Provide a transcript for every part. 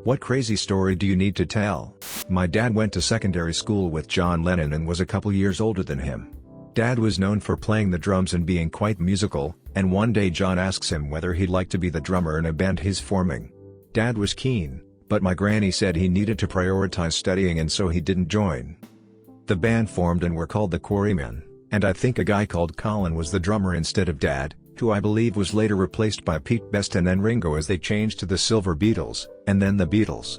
What crazy story do you need to tell? My dad went to secondary school with John Lennon and was a couple years older than him. Dad was known for playing the drums and being quite musical, and one day John asks him whether he'd like to be the drummer in a band he's forming. Dad was keen, but my granny said he needed to prioritize studying and so he didn't join. The band formed and were called the Quarrymen, and I think a guy called Colin was the drummer instead of Dad, who I believe was later replaced by Pete Best and then Ringo as they changed to the Silver Beatles, and then the Beatles.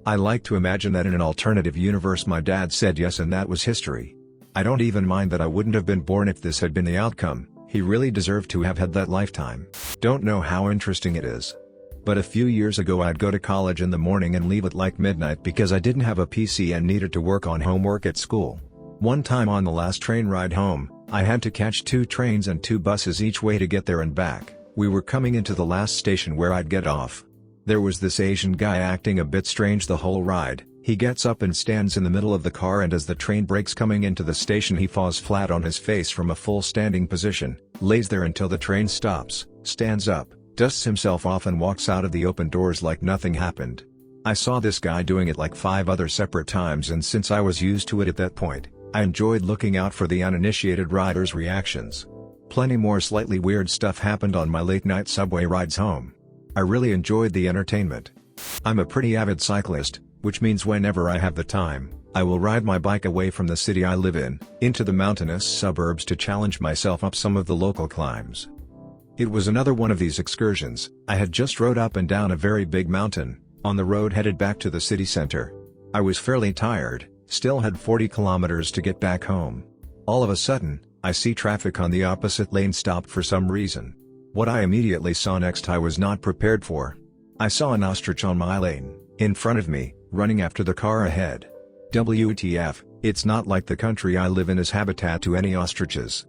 I like to imagine that in an alternative universe my dad said yes and that was history. I don't even mind that I wouldn't have been born if this had been the outcome. He really deserved to have had that lifetime. Don't know how interesting it is. But a few years ago I'd go to college in the morning and leave at like midnight because I didn't have a PC and needed to work on homework at school. One time on the last train ride home, I had to catch 2 trains and 2 buses each way to get there and back. We were coming into the last station where I'd get off. There was this Asian guy acting a bit strange the whole ride. He gets up and stands in the middle of the car, and as the train brakes coming into the station he falls flat on his face from a full standing position, lays there until the train stops, stands up, dusts himself off and walks out of the open doors like nothing happened. I saw this guy doing it like 5 other separate times, and since I was used to it at that point, I enjoyed looking out for the uninitiated riders' reactions. Plenty more slightly weird stuff happened on my late-night subway rides home. I really enjoyed the entertainment. I'm a pretty avid cyclist, which means whenever I have the time, I will ride my bike away from the city I live in, into the mountainous suburbs to challenge myself up some of the local climbs. It was another one of these excursions. I had just rode up and down a very big mountain, on the road headed back to the city center. I was fairly tired, still had 40 kilometers to get back home. All of a sudden, I see traffic on the opposite lane stopped for some reason. What I immediately saw next I was not prepared for. I saw an ostrich on my lane, in front of me, running after the car ahead. WTF, it's not like the country I live in is habitat to any ostriches.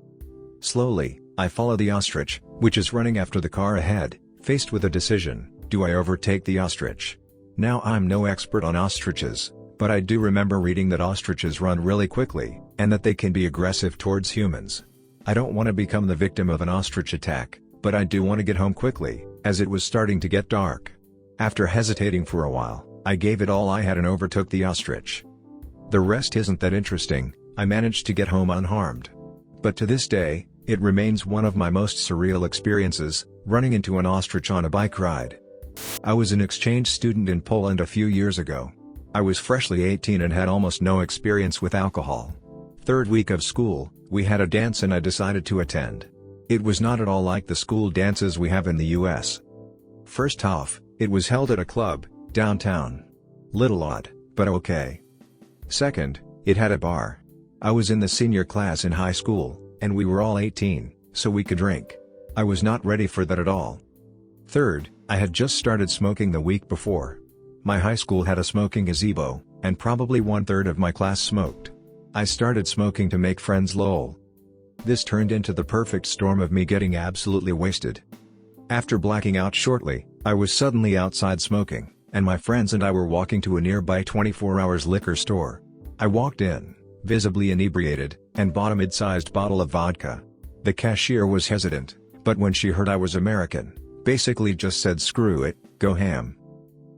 Slowly, I follow the ostrich, which is running after the car ahead, faced with a decision: do I overtake the ostrich? Now I'm no expert on ostriches, but I do remember reading that ostriches run really quickly, and that they can be aggressive towards humans. I don't want to become the victim of an ostrich attack, but I do want to get home quickly, as it was starting to get dark. After hesitating for a while, I gave it all I had and overtook the ostrich. The rest isn't that interesting. I managed to get home unharmed. But to this day, it remains one of my most surreal experiences, running into an ostrich on a bike ride. I was an exchange student in Poland a few years ago. I was freshly 18 and had almost no experience with alcohol. 3rd week of school, we had a dance and I decided to attend. It was not at all like the school dances we have in the US. First off, it was held at a club, downtown. Little odd, but okay. Second, it had a bar. I was in the senior class in high school, and we were all 18, so we could drink. I was not ready for that at all. Third, I had just started smoking the week before. My high school had a smoking gazebo, and probably 1/3 of my class smoked. I started smoking to make friends lol. This turned into the perfect storm of me getting absolutely wasted. After blacking out shortly, I was suddenly outside smoking, and my friends and I were walking to a nearby 24 Hours liquor store. I walked in, visibly inebriated, and bought a mid-sized bottle of vodka. The cashier was hesitant, but when she heard I was American, basically just said screw it, go ham.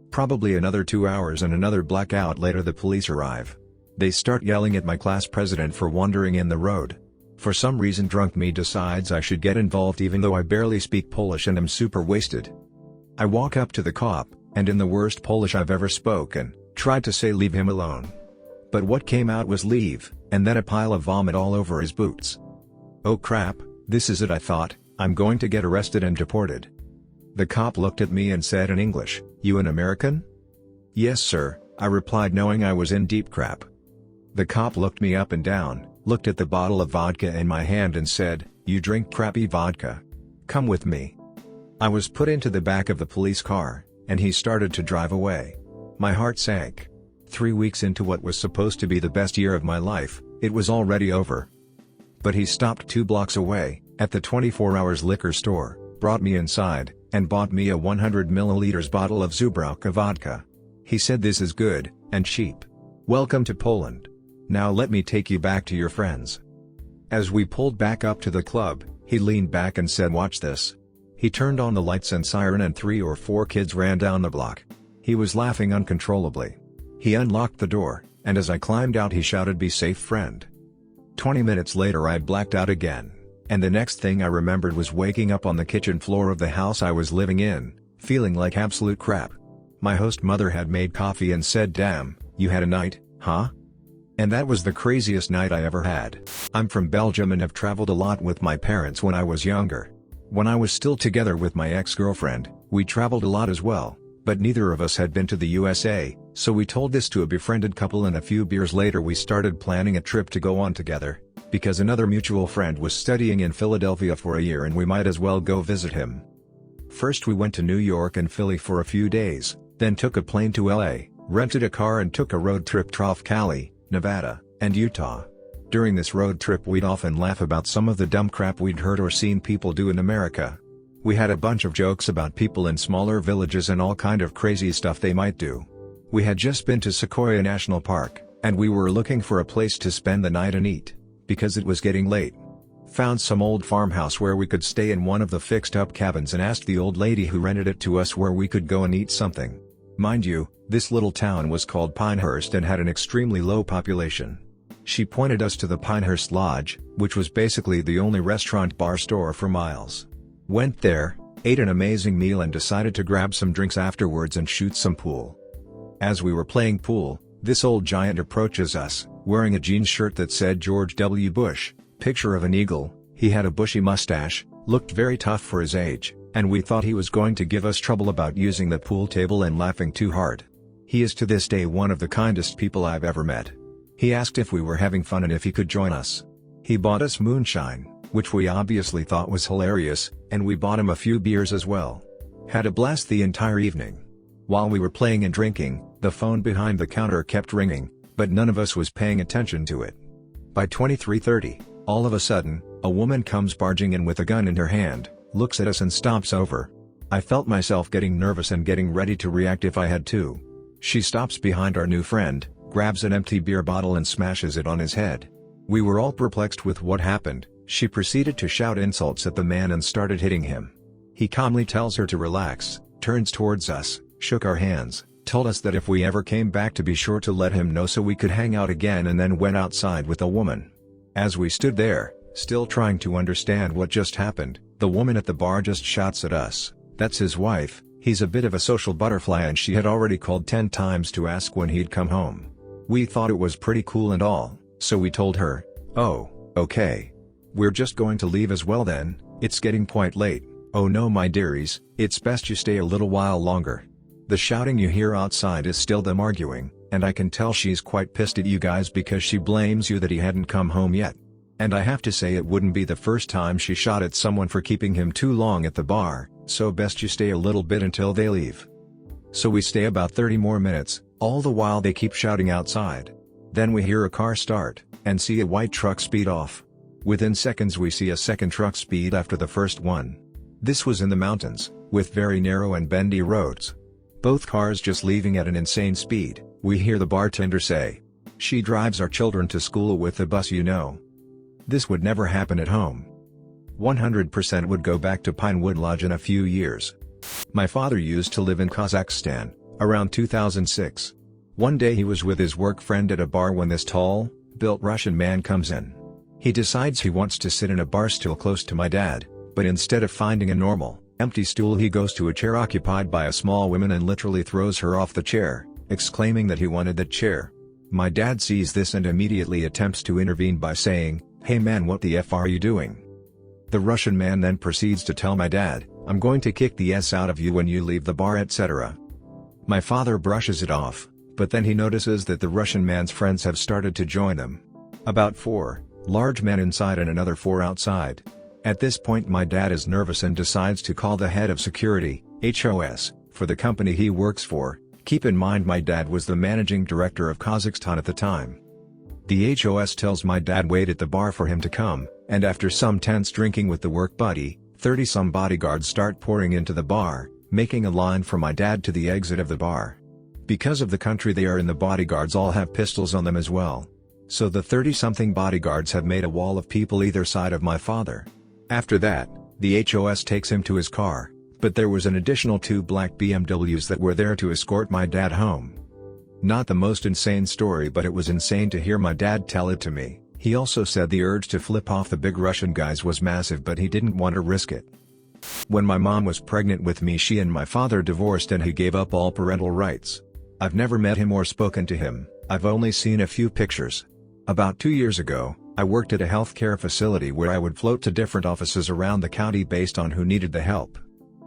Probably another 2 hours and another blackout later the police arrive. They start yelling at my class president for wandering in the road. For some reason drunk me decides I should get involved even though I barely speak Polish and am super wasted. I walk up to the cop, and in the worst Polish I've ever spoken, tried to say leave him alone. But what came out was leave, and then a pile of vomit all over his boots. Oh crap, this is it I thought, I'm going to get arrested and deported. The cop looked at me and said in English, "You an American?" "Yes sir," I replied knowing I was in deep crap. The cop looked me up and down, looked at the bottle of vodka in my hand and said, "You drink crappy vodka. Come with me." I was put into the back of the police car, and he started to drive away. My heart sank. 3 weeks into what was supposed to be the best year of my life, it was already over. But he stopped 2 blocks away, at the 24 Hours liquor store, brought me inside, and bought me a 100 milliliters bottle of Zubrowka vodka. He said this is good, and cheap. Welcome to Poland. Now let me take you back to your friends. As we pulled back up to the club, he leaned back and said watch this. He turned on the lights and siren and 3 or 4 kids ran down the block. He was laughing uncontrollably. He unlocked the door, and as I climbed out he shouted, "Be safe, friend." 20 minutes later I blacked out again, and the next thing I remembered was waking up on the kitchen floor of the house I was living in, feeling like absolute crap. My host mother had made coffee and said, "Damn, you had a night, huh?" And that was the craziest night I ever had. I'm from Belgium and have traveled a lot with my parents when I was younger. When I was still together with my ex-girlfriend, we traveled a lot as well, but neither of us had been to the USA, so we told this to a befriended couple, and a few beers later we started planning a trip to go on together, because another mutual friend was studying in Philadelphia for a year and we might as well go visit him. First we went to New York and Philly for a few days, then took a plane to LA, rented a car and took a road trip through Cali, Nevada, and Utah. During this road trip we'd often laugh about some of the dumb crap we'd heard or seen people do in America. We had a bunch of jokes about people in smaller villages and all kind of crazy stuff they might do. We had just been to Sequoia National Park, and we were looking for a place to spend the night and eat, because it was getting late. Found some old farmhouse where we could stay in one of the fixed-up cabins and asked the old lady who rented it to us where we could go and eat something. Mind you, this little town was called Pinehurst and had an extremely low population. She pointed us to the Pinehurst Lodge, which was basically the only restaurant bar store for miles. Went there, ate an amazing meal and decided to grab some drinks afterwards and shoot some pool. As we were playing pool, this old giant approaches us, wearing a jeans shirt that said George W. Bush, picture of an eagle. He had a bushy mustache, looked very tough for his age, and we thought he was going to give us trouble about using the pool table and laughing too hard. He is to this day one of the kindest people I've ever met. He asked if we were having fun and if he could join us. He bought us moonshine, which we obviously thought was hilarious, and we bought him a few beers as well. Had a blast the entire evening. While we were playing and drinking, the phone behind the counter kept ringing, but none of us was paying attention to it. By 23:30, all of a sudden, a woman comes barging in with a gun in her hand, looks at us and stomps over. I felt myself getting nervous and getting ready to react if I had to. She stops behind our new friend, grabs an empty beer bottle and smashes it on his head. We were all perplexed with what happened. She proceeded to shout insults at the man and started hitting him. He calmly tells her to relax, turns towards us, shook our hands, told us that if we ever came back to be sure to let him know so we could hang out again, and then went outside with the woman. As we stood there, still trying to understand what just happened, the woman at the bar just shouts at us, "That's his wife, he's a bit of a social butterfly," and she had already called 10 times to ask when he'd come home. We thought it was pretty cool and all, so we told her, "Oh, okay. We're just going to leave as well then, it's getting quite late." "Oh no my dearies, it's best you stay a little while longer. The shouting you hear outside is still them arguing, and I can tell she's quite pissed at you guys because she blames you that he hadn't come home yet. And I have to say it wouldn't be the first time she shot at someone for keeping him too long at the bar, so best you stay a little bit until they leave." So we stay about 30 more minutes, all the while they keep shouting outside. Then we hear a car start, and see a white truck speed off. Within seconds we see a second truck speed after the first one. This was in the mountains, with very narrow and bendy roads. Both cars just leaving at an insane speed. We hear the bartender say, "She drives our children to school with the bus, you know." This would never happen at home. 100% would go back to Pinewood Lodge in a few years. My father used to live in Kazakhstan, around 2006. One day he was with his work friend at a bar when this tall, built Russian man comes in. He decides he wants to sit in a bar stool close to my dad, but instead of finding a normal, empty stool he goes to a chair occupied by a small woman and literally throws her off the chair, exclaiming that he wanted that chair. My dad sees this and immediately attempts to intervene by saying, "Hey man, what the F are you doing?" The Russian man then proceeds to tell my dad, "I'm going to kick the S out of you when you leave the bar," etc. My father brushes it off, but then he notices that the Russian man's friends have started to join them. About 4 large men inside and another 4 outside. At this point my dad is nervous and decides to call the head of security, HOS, for the company he works for. Keep in mind my dad was the managing director of Kazakhstan at the time. The HOS tells my dad wait at the bar for him to come, and after some tense drinking with the work buddy, 30-some bodyguards start pouring into the bar, making a line for my dad to the exit of the bar. Because of the country they are in, the bodyguards all have pistols on them as well. So the 30-something bodyguards have made a wall of people either side of my father. After that, the HOS takes him to his car, But there was an additional 2 black BMWs that were there to escort my dad home. Not the most insane story, but it was insane to hear my dad tell it to me. He also said the urge to flip off the big Russian guys was massive, but he didn't want to risk it. When my mom was pregnant with me, she and my father divorced and he gave up all parental rights. I've never met him or spoken to him, I've only seen a few pictures. About 2 years ago, I worked at a healthcare facility where I would float to different offices around the county based on who needed the help.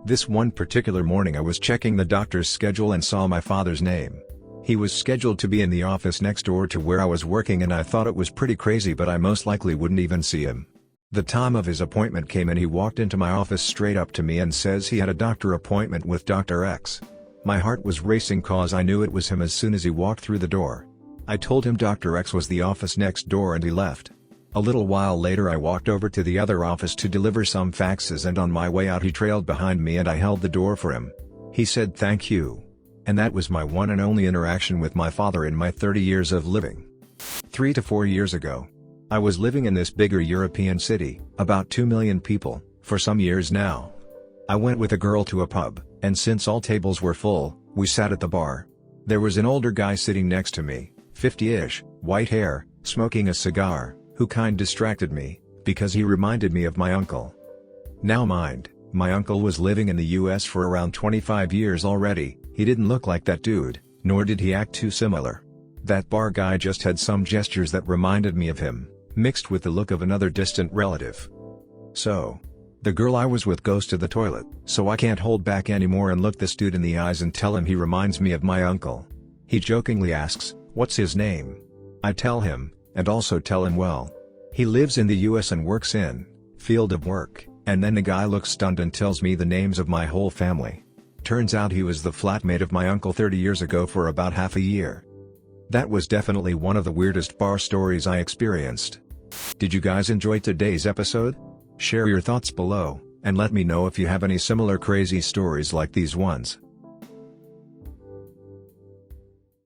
This one particular morning I was checking the doctor's schedule and saw my father's name. He was scheduled to be in the office next door to where I was working, and I thought it was pretty crazy, but I most likely wouldn't even see him. The time of his appointment came and he walked into my office straight up to me and says he had a doctor appointment with Dr. X. My heart was racing cause I knew it was him as soon as he walked through the door. I told him Dr. X was the office next door and he left. A little while later I walked over to the other office to deliver some faxes, and on my way out he trailed behind me and I held the door for him. He said thank you. And that was my one and only interaction with my father in my 30 years of living. 3 to 4 years ago, I was living in this bigger European city, about 2 million people, for some years now. I went with a girl to a pub, and since all tables were full, we sat at the bar. There was an older guy sitting next to me, 50-ish, white hair, smoking a cigar, who kinda distracted me, because he reminded me of my uncle. Now mind, my uncle was living in the US for around 25 years already. He didn't look like that dude, nor did he act too similar. That bar guy just had some gestures that reminded me of him, mixed with the look of another distant relative. So, the girl I was with goes to the toilet, so I can't hold back anymore and look this dude in the eyes and tell him he reminds me of my uncle. He jokingly asks, "What's his name?" I tell him, and also tell him well, he lives in the US and works in field of work, and then the guy looks stunned and tells me the names of my whole family. Turns out he was the flatmate of my uncle 30 years ago for about half a year. That was definitely one of the weirdest bar stories I experienced. Did you guys enjoy today's episode? Share your thoughts below, and let me know if you have any similar crazy stories like these ones.